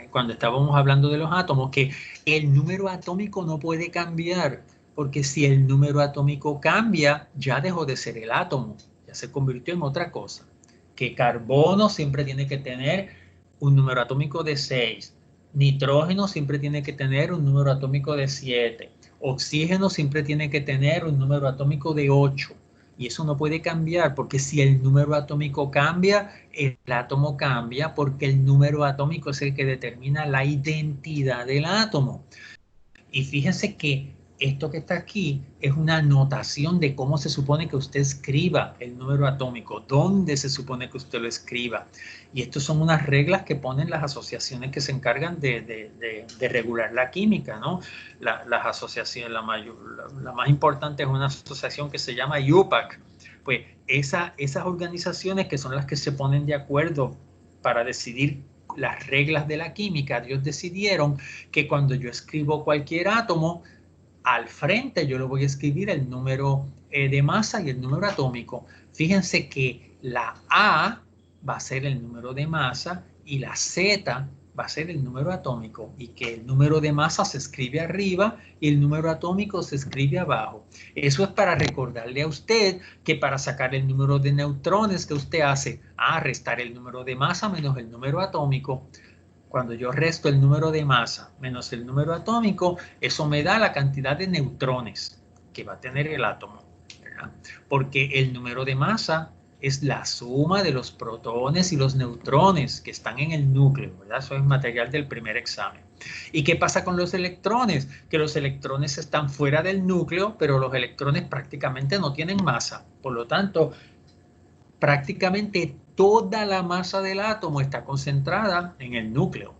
cuando estábamos hablando de los átomos que el número atómico no puede cambiar, porque si el número atómico cambia, ya dejó de ser el átomo, ya se convirtió en otra cosa. Que carbono siempre tiene que tener un número atómico de 6, nitrógeno siempre tiene que tener un número atómico de 7, oxígeno siempre tiene que tener un número atómico de 8. Y eso no puede cambiar, porque si el número atómico cambia, el átomo cambia, porque el número atómico es el que determina la identidad del átomo. Y fíjense que esto que está aquí es una notación de cómo se supone que usted escriba el número atómico, dónde se supone que usted lo escriba. Y estas son unas reglas que ponen las asociaciones que se encargan de regular la química, ¿no? Las asociaciones, la más importante es una asociación que se llama IUPAC. Pues esas organizaciones que son las que se ponen de acuerdo para decidir las reglas de la química, ellos decidieron que cuando yo escribo cualquier átomo, al frente yo le voy a escribir el número de masa y el número atómico. Fíjense que la A va a ser el número de masa y la Z va a ser el número atómico, y que el número de masa se escribe arriba y el número atómico se escribe abajo. Eso es para recordarle a usted que para sacar el número de neutrones que usted hace, restar el número de masa menos el número atómico. Cuando yo resto el número de masa menos el número atómico, eso me da la cantidad de neutrones que va a tener el átomo, ¿verdad? Porque el número de masa es la suma de los protones y los neutrones que están en el núcleo, ¿verdad? Eso es material del primer examen. ¿Y qué pasa con los electrones? Que los electrones están fuera del núcleo, pero los electrones prácticamente no tienen masa. Por lo tanto, prácticamente toda la masa del átomo está concentrada en el núcleo.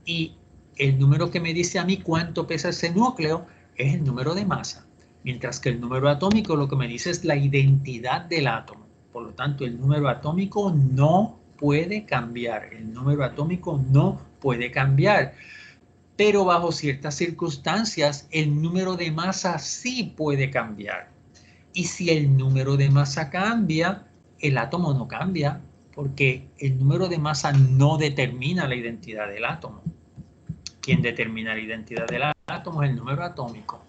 Y el número que me dice a mí cuánto pesa ese núcleo es el número de masa. Mientras que el número atómico lo que me dice es la identidad del átomo. Por lo tanto, el número atómico no puede cambiar. El número atómico no puede cambiar. Pero bajo ciertas circunstancias, el número de masa sí puede cambiar. Y si el número de masa cambia, el átomo no cambia, porque el número de masa no determina la identidad del átomo. Quien determina la identidad del átomo es el número atómico.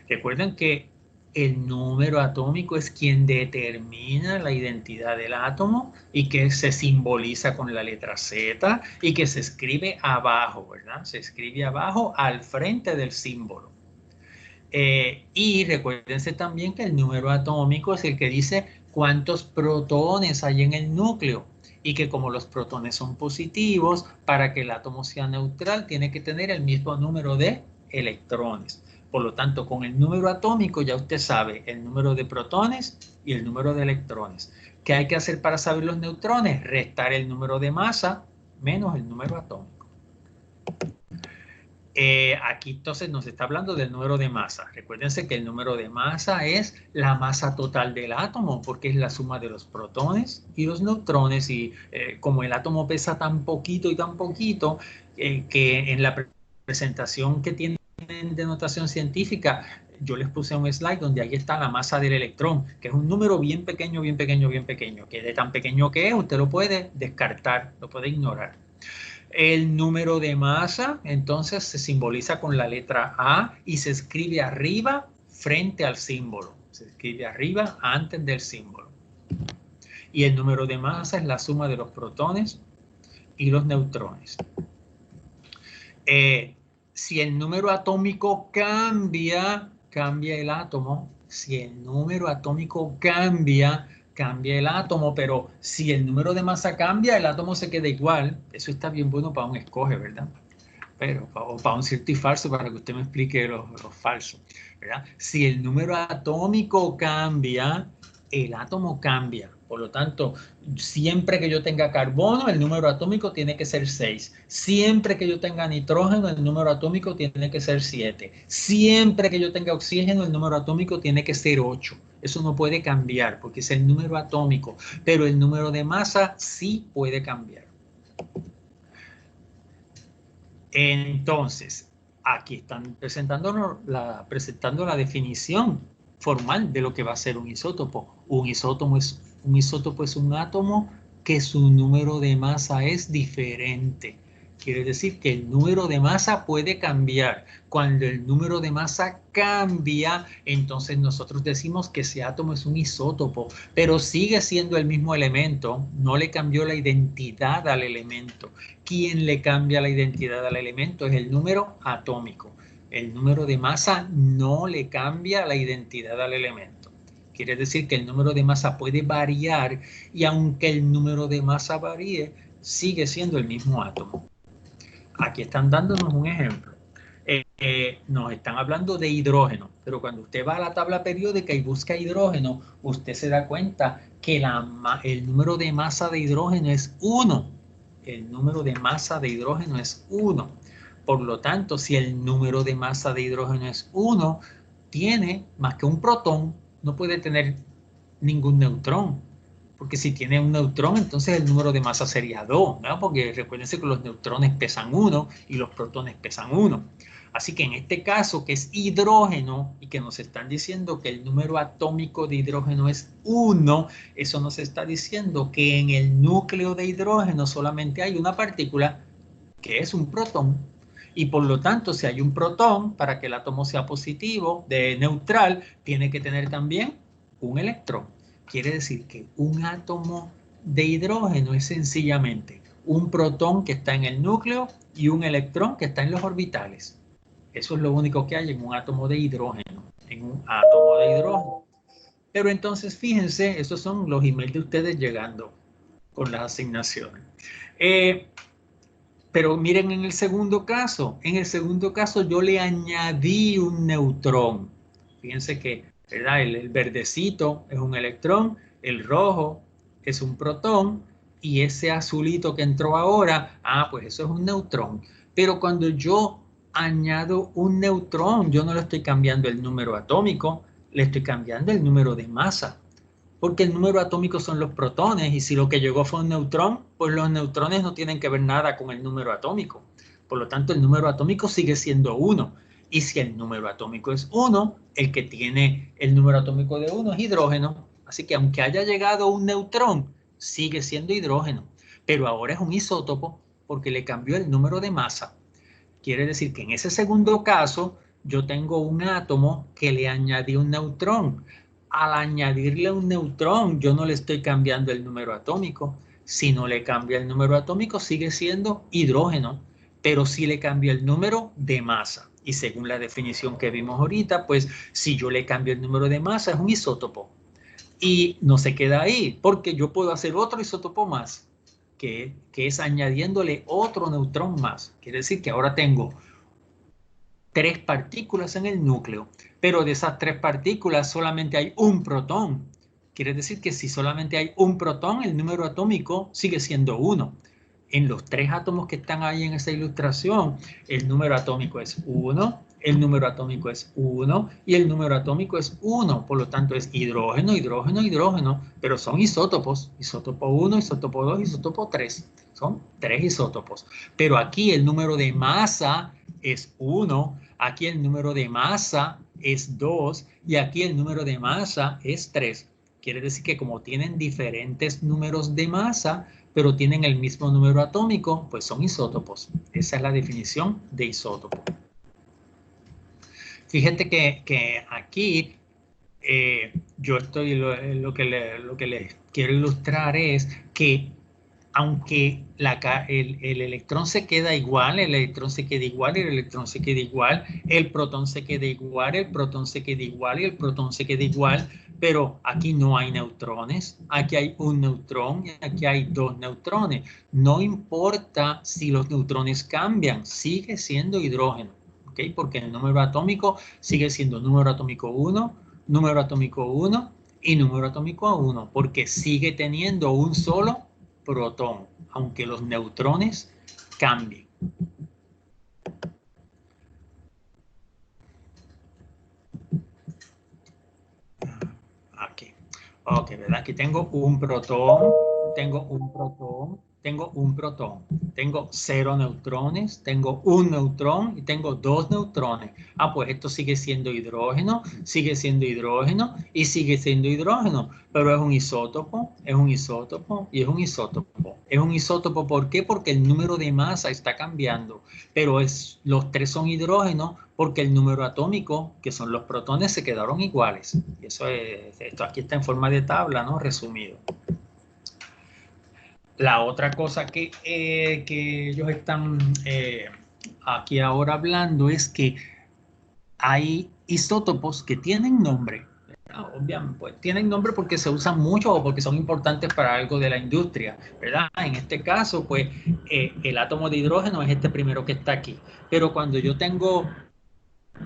Recuerden que el número atómico es quien determina la identidad del átomo y que se simboliza con la letra Z y que se escribe abajo, ¿verdad? Se escribe abajo al frente del símbolo. Y recuérdense también que el número atómico es el que dice cuántos protones hay en el núcleo, y que como los protones son positivos, para que el átomo sea neutral tiene que tener el mismo número de electrones. Por lo tanto, con el número atómico ya usted sabe el número de protones y el número de electrones. ¿Qué hay que hacer para saber los neutrones? Restar el número de masa menos el número atómico. Aquí entonces nos está hablando del número de masa. Recuérdense que el número de masa es la masa total del átomo, porque es la suma de los protones y los neutrones. Y como el átomo pesa tan poquito y tan poquito, que en la presentación que tienen de notación científica, yo les puse un slide donde ahí está la masa del electrón, que es un número bien pequeño, bien pequeño, bien pequeño, que de tan pequeño que es, usted lo puede descartar, lo puede ignorar. El número de masa, entonces, se simboliza con la letra A y se escribe arriba frente al símbolo. Se escribe arriba antes del símbolo. Y el número de masa es la suma de los protones y los neutrones. Si el número atómico cambia, cambia el átomo. Si el número atómico cambia, cambia el átomo. Pero si el número de masa cambia, el átomo se queda igual. Eso está bien bueno para un escoge, ¿verdad? Pero, o para un cierto y falso, para que usted me explique los falsos, ¿verdad? Si el número atómico cambia, el átomo cambia. Por lo tanto, siempre que yo tenga carbono, el número atómico tiene que ser 6. Siempre que yo tenga nitrógeno, el número atómico tiene que ser 7. Siempre que yo tenga oxígeno, el número atómico tiene que ser 8. Eso no puede cambiar porque es el número atómico, pero el número de masa sí puede cambiar. Entonces, aquí están presentando la definición formal de lo que va a ser un isótopo. Un isótopo es un átomo que su número de masa es diferente. Quiere decir que el número de masa puede cambiar. Cuando el número de masa cambia, entonces nosotros decimos que ese átomo es un isótopo, pero sigue siendo el mismo elemento, no le cambió la identidad al elemento. ¿Quién le cambia la identidad al elemento? Es el número atómico. El número de masa no le cambia la identidad al elemento. Quiere decir que el número de masa puede variar y aunque el número de masa varíe, sigue siendo el mismo átomo. Aquí están dándonos un ejemplo. Nos están hablando de hidrógeno, pero cuando usted va a la tabla periódica y busca hidrógeno, usted se da cuenta que el número de masa de hidrógeno es 1. El número de masa de hidrógeno es 1. Por lo tanto, si el número de masa de hidrógeno es 1, tiene más que un protón, no puede tener ningún neutrón. Porque si tiene un neutrón, entonces el número de masa sería 2, ¿no? Porque recuérdense que los neutrones pesan 1 y los protones pesan 1. Así que en este caso, que es hidrógeno y que nos están diciendo que el número atómico de hidrógeno es 1, eso nos está diciendo que en el núcleo de hidrógeno solamente hay una partícula que es un protón. Y por lo tanto, si hay un protón, para que el átomo sea positivo, de neutral, tiene que tener también un electrón. Quiere decir que un átomo de hidrógeno es sencillamente un protón que está en el núcleo y un electrón que está en los orbitales. Eso es lo único que hay en un átomo de hidrógeno. En un átomo de hidrógeno. Pero entonces, fíjense, esos son los emails de ustedes llegando con las asignaciones. Pero miren en el segundo caso. En el segundo caso yo le añadí un neutrón. Fíjense que, ¿verdad? El verdecito es un electrón, el rojo es un protón y ese azulito que entró ahora, pues eso es un neutrón. Pero cuando yo añado un neutrón, yo no le estoy cambiando el número atómico, le estoy cambiando el número de masa. Porque el número atómico son los protones y si lo que llegó fue un neutrón, pues los neutrones no tienen que ver nada con el número atómico. Por lo tanto, el número atómico sigue siendo 1. Y si el número atómico es 1, el que tiene el número atómico de 1 es hidrógeno. Así que aunque haya llegado un neutrón, sigue siendo hidrógeno. Pero ahora es un isótopo porque le cambió el número de masa. Quiere decir que en ese segundo caso, yo tengo un átomo que le añadí un neutrón. Al añadirle un neutrón, yo no le estoy cambiando el número atómico. Si no le cambia el número atómico, sigue siendo hidrógeno, pero sí le cambia el número de masa. Y según la definición que vimos ahorita, pues si yo le cambio el número de masa, es un isótopo. Y no se queda ahí, porque yo puedo hacer otro isótopo más, que es añadiéndole otro neutrón más. Quiere decir que ahora tengo 3 partículas en el núcleo, pero de esas 3 partículas solamente hay un protón. Quiere decir que si solamente hay un protón, el número atómico sigue siendo 1. En los 3 átomos que están ahí en esa ilustración, el número atómico es 1, el número atómico es 1 y el número atómico es 1. Por lo tanto, es hidrógeno, hidrógeno, hidrógeno, pero son isótopos. Isótopo 1, isótopo 2, isótopo 3. Son 3 isótopos. Pero aquí el número de masa es 1, aquí el número de masa es 2 y aquí el número de masa es 3. Quiere decir que como tienen diferentes números de masa, pero tienen el mismo número atómico, pues son isótopos. Esa es la definición de isótopo. Fíjate que aquí yo estoy, lo que les quiero ilustrar es que aunque el electrón se queda igual, el electrón se queda igual, el electrón se queda igual, el protón se queda igual, el protón se queda igual y el protón se queda igual, pero aquí no hay neutrones, aquí hay un neutrón y aquí hay dos neutrones. No importa si los neutrones cambian, sigue siendo hidrógeno, ¿ok? Porque el número atómico sigue siendo número atómico 1, número atómico 1 y número atómico 1, porque sigue teniendo un solo protón, aunque los neutrones cambien. Aquí. Ok, ¿verdad? Aquí tengo un protón, tengo un protón, tengo un protón, tengo 0 neutrones, tengo un neutrón y tengo 2 neutrones. Ah, pues esto sigue siendo hidrógeno y sigue siendo hidrógeno, pero es un isótopo, es un isótopo y es un isótopo. Es un isótopo, ¿por qué? Porque el número de masa está cambiando, pero los tres son hidrógenos porque el número atómico, que son los protones, se quedaron iguales. Y eso es, esto aquí está en forma de tabla, ¿no? Resumido. La otra cosa que ellos están aquí ahora hablando es que hay isótopos que tienen nombre. Obviamente, pues tienen nombre porque se usan mucho o porque son importantes para algo de la industria, ¿verdad? En este caso, pues el átomo de hidrógeno es este primero que está aquí. Pero cuando yo tengo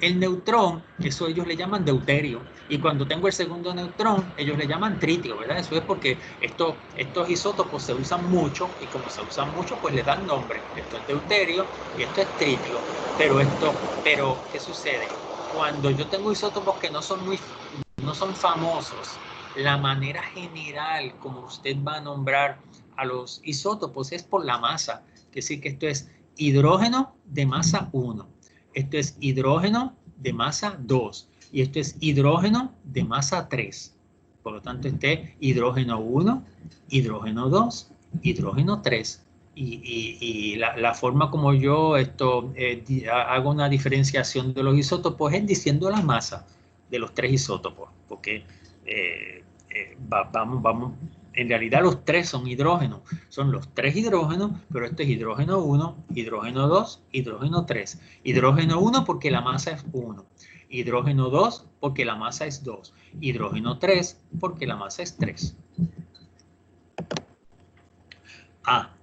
el neutrón, eso ellos le llaman deuterio. Y cuando tengo el segundo neutrón, ellos le llaman tritio, ¿verdad? Eso es porque estos isótopos se usan mucho y como se usan mucho, pues le dan nombre. Esto es deuterio y esto es tritio. Pero ¿qué sucede? Cuando yo tengo isótopos que no son famosos, la manera general como usted va a nombrar a los isótopos es por la masa. Es decir, que esto es hidrógeno de masa 1. Esto es hidrógeno de masa 2 y esto es hidrógeno de masa 3. Por lo tanto, este es hidrógeno 1, hidrógeno 2, hidrógeno 3. Y la forma como yo hago una diferenciación de los isótopos es diciendo la masa de los tres isótopos, porque vamos, en realidad los tres son hidrógenos, son los tres hidrógenos, pero esto es hidrógeno 1, hidrógeno 2, hidrógeno 3. Hidrógeno 1 porque la masa es 1, hidrógeno 2 porque la masa es 2, hidrógeno 3 porque la masa es 3.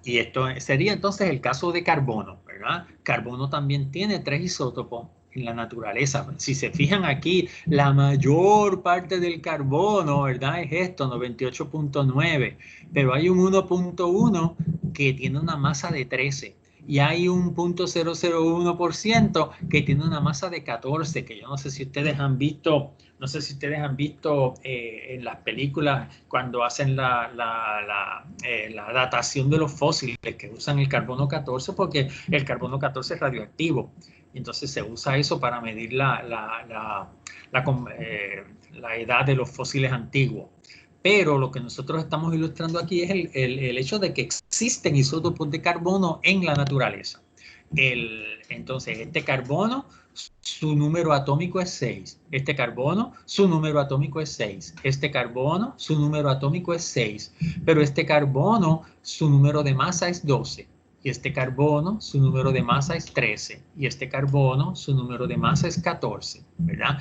Y esto sería entonces el caso de carbono, ¿verdad? Carbono también tiene tres isótopos en la naturaleza. Si se fijan aquí, la mayor parte del carbono, ¿verdad? Es esto, 98.9, pero hay un 1.1 que tiene una masa de 13 y hay un 0.001% que tiene una masa de 14, que yo no sé si ustedes han visto. No sé si ustedes han visto en las películas cuando hacen la datación de los fósiles que usan el carbono 14 porque el carbono 14 es radioactivo. Entonces se usa eso para medir la edad de los fósiles antiguos. Pero lo que nosotros estamos ilustrando aquí es el hecho de que existen isótopos de carbono en la naturaleza. Entonces, este carbono, su número atómico es 6. Este carbono, su número atómico es 6. Este carbono, su número atómico es 6. Pero este carbono, su número de masa es 12. Y este carbono, su número de masa es 13. Y este carbono, su número de masa es 14. ¿Verdad?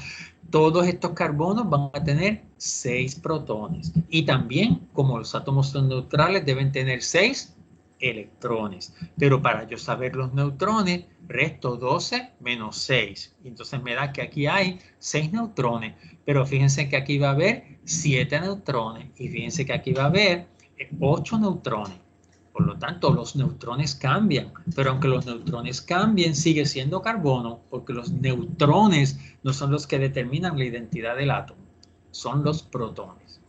Todos estos carbonos van a tener 6 protones. Y también, como los átomos son neutrales, deben tener 6 electrones. Pero para yo saber los neutrones, resto 12 menos 6. Y entonces me da que aquí hay 6 neutrones. Pero fíjense que aquí va a haber 7 neutrones. Y fíjense que aquí va a haber 8 neutrones. Por lo tanto, los neutrones cambian. Pero aunque los neutrones cambien, sigue siendo carbono. Porque los neutrones no son los que determinan la identidad del átomo. Son los protones.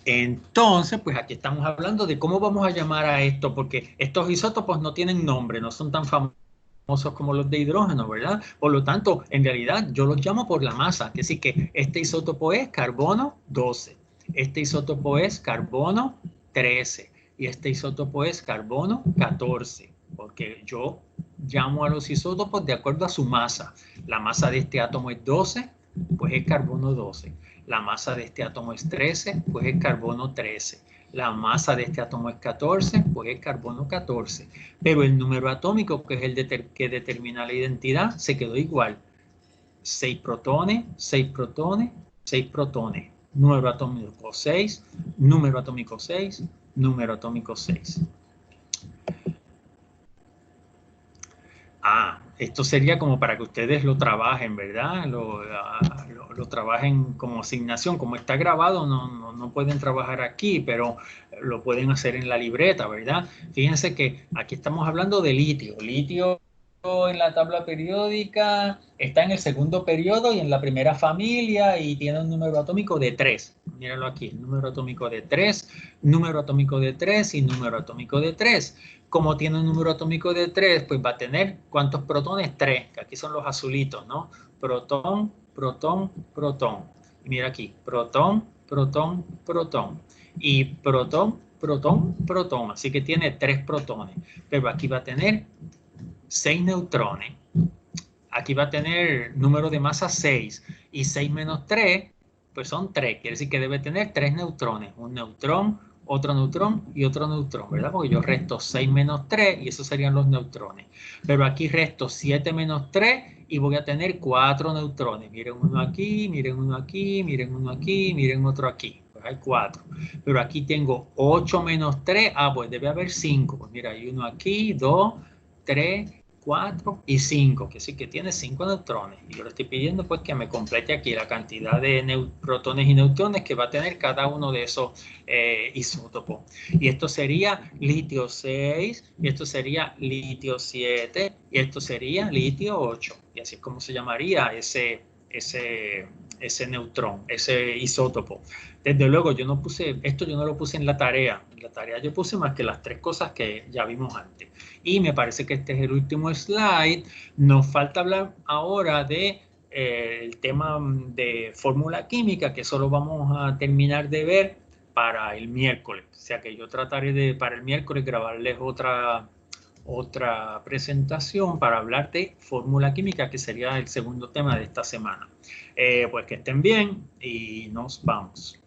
Entonces, pues aquí estamos hablando de cómo vamos a llamar a esto, porque estos isótopos no tienen nombre, no son tan famosos como los de hidrógeno, ¿verdad? Por lo tanto, en realidad yo los llamo por la masa, que sí que este isótopo es carbono 12, este isótopo es carbono 13 y este isótopo es carbono 14, porque yo llamo a los isótopos de acuerdo a su masa. La masa de este átomo es 12, pues es carbono 12. La masa de este átomo es 13, pues es carbono 13. La masa de este átomo es 14, pues es carbono 14. Pero el número atómico, que es el que determina la identidad, se quedó igual. 6 protones, 6 protones, 6 protones. Número atómico 6, número atómico 6, número atómico 6. Esto sería como para que ustedes lo trabajen, ¿verdad? Lo trabajen como asignación. Como está grabado, no pueden trabajar aquí, pero lo pueden hacer en la libreta, ¿verdad? Fíjense que aquí estamos hablando de litio. Litio en la tabla periódica está en el segundo periodo y en la primera familia y tiene un número atómico de 3. Míralo aquí, número atómico de 3, número atómico de 3 y número atómico de 3. Como tiene un número atómico de 3, pues va a tener, ¿cuántos protones? 3, que aquí son los azulitos, ¿no? Protón, protón, protón. Y mira aquí, protón, protón, protón. Y protón, protón, protón. Así que tiene 3 protones. Pero aquí va a tener 6 neutrones. Aquí va a tener número de masa 6. Y 6 menos 3, pues son 3. Quiere decir que debe tener 3 neutrones. Un neutrón, otro neutrón y otro neutrón, ¿verdad? Porque yo resto 6 menos 3 y esos serían los neutrones. Pero aquí resto 7 menos 3 y voy a tener 4 neutrones. Miren uno aquí, miren uno aquí, miren uno aquí, miren otro aquí. Pues hay 4. Pero aquí tengo 8 menos 3. Pues debe haber 5. Pues mira, hay uno aquí, 2, 3, 4 y 5, que sí que tiene 5 neutrones. Y yo le estoy pidiendo pues que me complete aquí la cantidad de protones y neutrones que va a tener cada uno de esos isótopos. Y esto sería litio 6, y esto sería litio 7, y esto sería litio 8. Y así es como se llamaría ese neutrón, ese isótopo. Desde luego, yo no lo puse en la tarea. En la tarea yo puse más que las 3 cosas que ya vimos antes. Y me parece que este es el último slide. Nos falta hablar ahora de el tema de fórmula química, que solo vamos a terminar de ver para el miércoles. O sea que yo trataré de para el miércoles grabarles otra presentación para hablar de fórmula química, que sería el segundo tema de esta semana. Pues que estén bien y nos vamos.